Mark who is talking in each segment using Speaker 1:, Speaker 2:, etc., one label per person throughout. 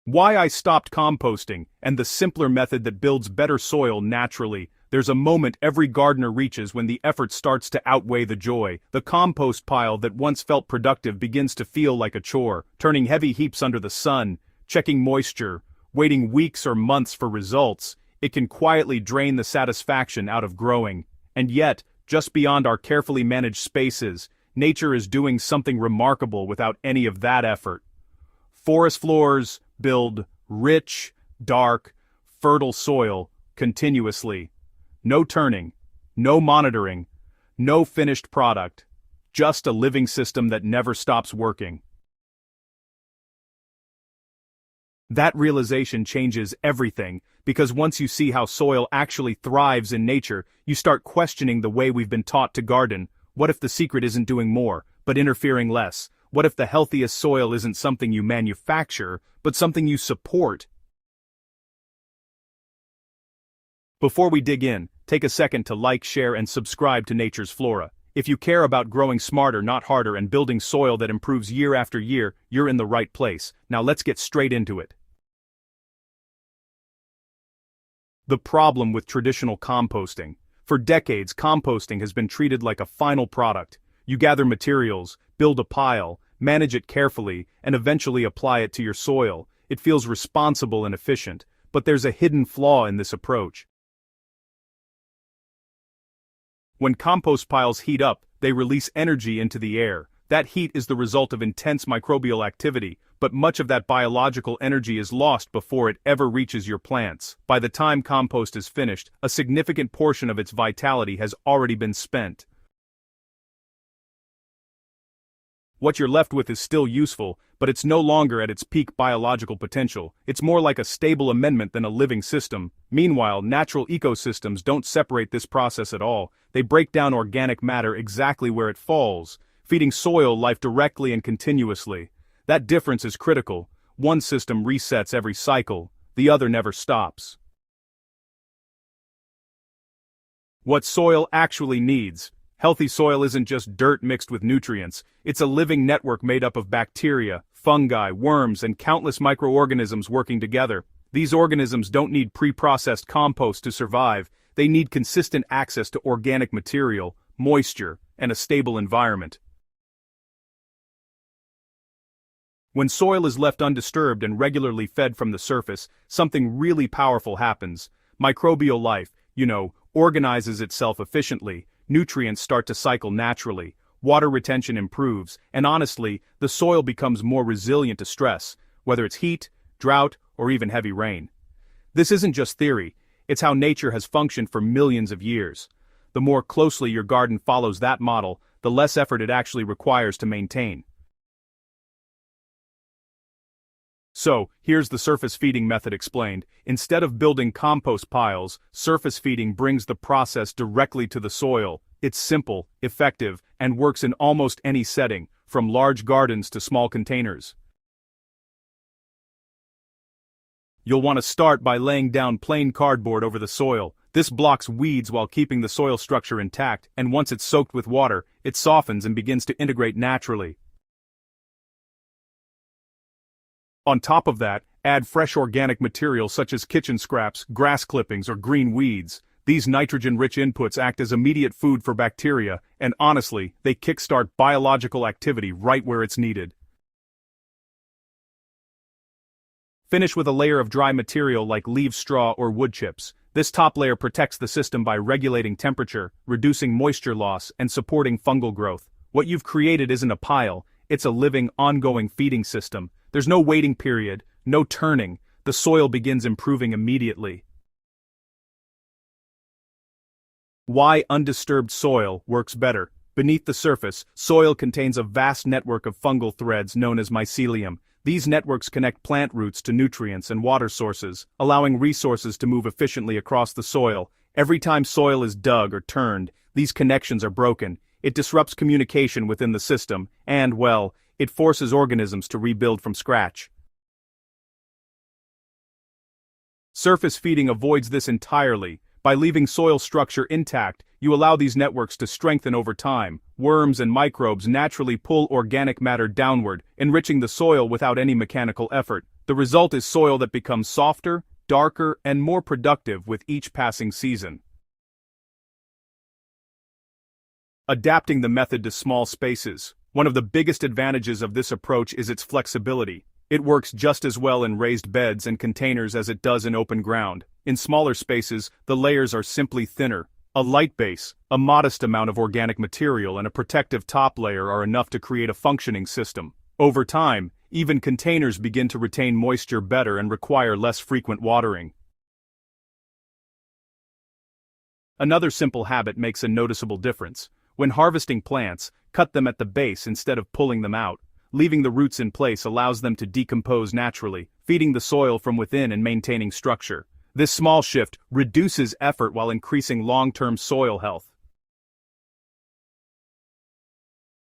Speaker 1: Why I stopped composting, and the simpler method that builds better soil naturally. There's a moment every gardener reaches when the effort starts to outweigh the joy. The compost pile that once felt productive begins to feel like a chore, turning heavy heaps under the sun, checking moisture, waiting weeks or months for results. It can quietly drain the satisfaction out of growing. And yet, just beyond our carefully managed spaces, nature is doing something remarkable without any of that effort. Forest floors build rich, dark, fertile soil continuously. No turning, no monitoring, no finished product, just a living system that never stops working. That realization changes everything, because once you see how soil actually thrives in nature, you start questioning the way we've been taught to garden. What if the secret isn't doing more, but interfering less? What if the healthiest soil isn't something you manufacture, but something you support? Before we dig in, take a second to like, share, and subscribe to Nature's Flora. If you care about growing smarter, not harder, and building soil that improves year after year, you're in the right place. Now let's get straight into it. The problem with traditional composting. For decades, composting has been treated like a final product. You gather materials, build a pile, manage it carefully, and eventually apply it to your soil. It feels responsible and efficient, but there's a hidden flaw in this approach. When compost piles heat up, they release energy into the air. That heat is the result of intense microbial activity, but much of that biological energy is lost before it ever reaches your plants. By the time compost is finished, a significant portion of its vitality has already been spent. What you're left with is still useful, but it's no longer at its peak biological potential. It's more like a stable amendment than a living system. Meanwhile, natural ecosystems don't separate this process at all. They break down organic matter exactly where it falls, feeding soil life directly and continuously. That difference is critical. One system resets every cycle, the other never stops. What soil actually needs. Healthy soil isn't just dirt mixed with nutrients, it's a living network made up of bacteria, fungi, worms, and countless microorganisms working together. These organisms don't need pre-processed compost to survive, they need consistent access to organic material, moisture, and a stable environment. When soil is left undisturbed and regularly fed from the surface, something really powerful happens. Microbial life, organizes itself efficiently. Nutrients start to cycle naturally, water retention improves, and honestly, the soil becomes more resilient to stress, whether it's heat, drought, or even heavy rain. This isn't just theory, it's how nature has functioned for millions of years. The more closely your garden follows that model, the less effort it actually requires to maintain. So, here's the surface feeding method explained. Instead of building compost piles, surface feeding brings the process directly to the soil. It's simple, effective, and works in almost any setting, from large gardens to small containers. You'll want to start by laying down plain cardboard over the soil. This blocks weeds while keeping the soil structure intact, and once it's soaked with water, it softens and begins to integrate naturally. On top of that, add fresh organic material such as kitchen scraps, grass clippings, or green weeds. These nitrogen-rich inputs act as immediate food for bacteria, and honestly, they kickstart biological activity right where it's needed. Finish with a layer of dry material like leaf straw or wood chips. This top layer protects the system by regulating temperature, reducing moisture loss, and supporting fungal growth. What you've created isn't a pile, it's a living, ongoing feeding system. There's no waiting period, no turning. The soil begins improving immediately. Why undisturbed soil works better. Beneath the surface, soil contains a vast network of fungal threads known as mycelium. These networks connect plant roots to nutrients and water sources, allowing resources to move efficiently across the soil. Every time soil is dug or turned, these connections are broken. It disrupts communication within the system, and, well, it forces organisms to rebuild from scratch. Surface feeding avoids this entirely. By leaving soil structure intact, you allow these networks to strengthen over time. Worms and microbes naturally pull organic matter downward, enriching the soil without any mechanical effort. The result is soil that becomes softer, darker, and more productive with each passing season. Adapting the method to small spaces. One of the biggest advantages of this approach is its flexibility. It works just as well in raised beds and containers as it does in open ground. In smaller spaces, the layers are simply thinner. A light base, a modest amount of organic material, and a protective top layer are enough to create a functioning system. Over time, even containers begin to retain moisture better and require less frequent watering. Another simple habit makes a noticeable difference. When harvesting plants, cut them at the base instead of pulling them out. Leaving the roots in place allows them to decompose naturally, feeding the soil from within and maintaining structure. This small shift reduces effort while increasing long-term soil health.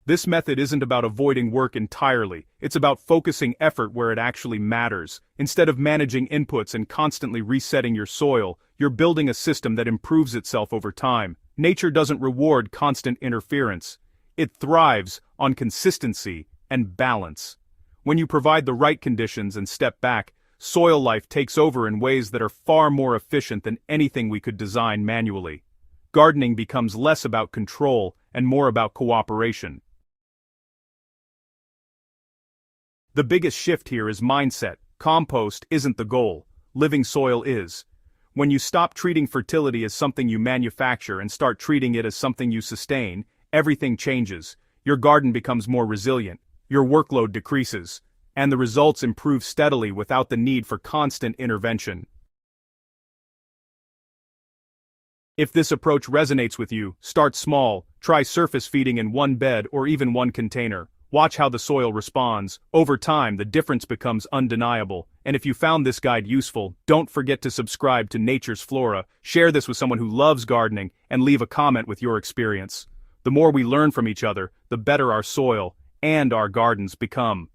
Speaker 1: This method isn't about avoiding work entirely, it's about focusing effort where it actually matters. Instead of managing inputs and constantly resetting your soil, you're building a system that improves itself over time. Nature doesn't reward constant interference. It thrives on consistency and balance. When you provide the right conditions and step back, soil life takes over in ways that are far more efficient than anything we could design manually. Gardening becomes less about control and more about cooperation. The biggest shift here is mindset. Compost isn't the goal. Living soil is. When you stop treating fertility as something you manufacture and start treating it as something you sustain, everything changes. Your garden becomes more resilient, your workload decreases, and the results improve steadily without the need for constant intervention. If this approach resonates with you, start small, try surface feeding in one bed or even one container. Watch how the soil responds. Over time, the difference becomes undeniable. And if you found this guide useful, don't forget to subscribe to Nature's Flora, share this with someone who loves gardening, and leave a comment with your experience. The more we learn from each other, the better our soil and our gardens become.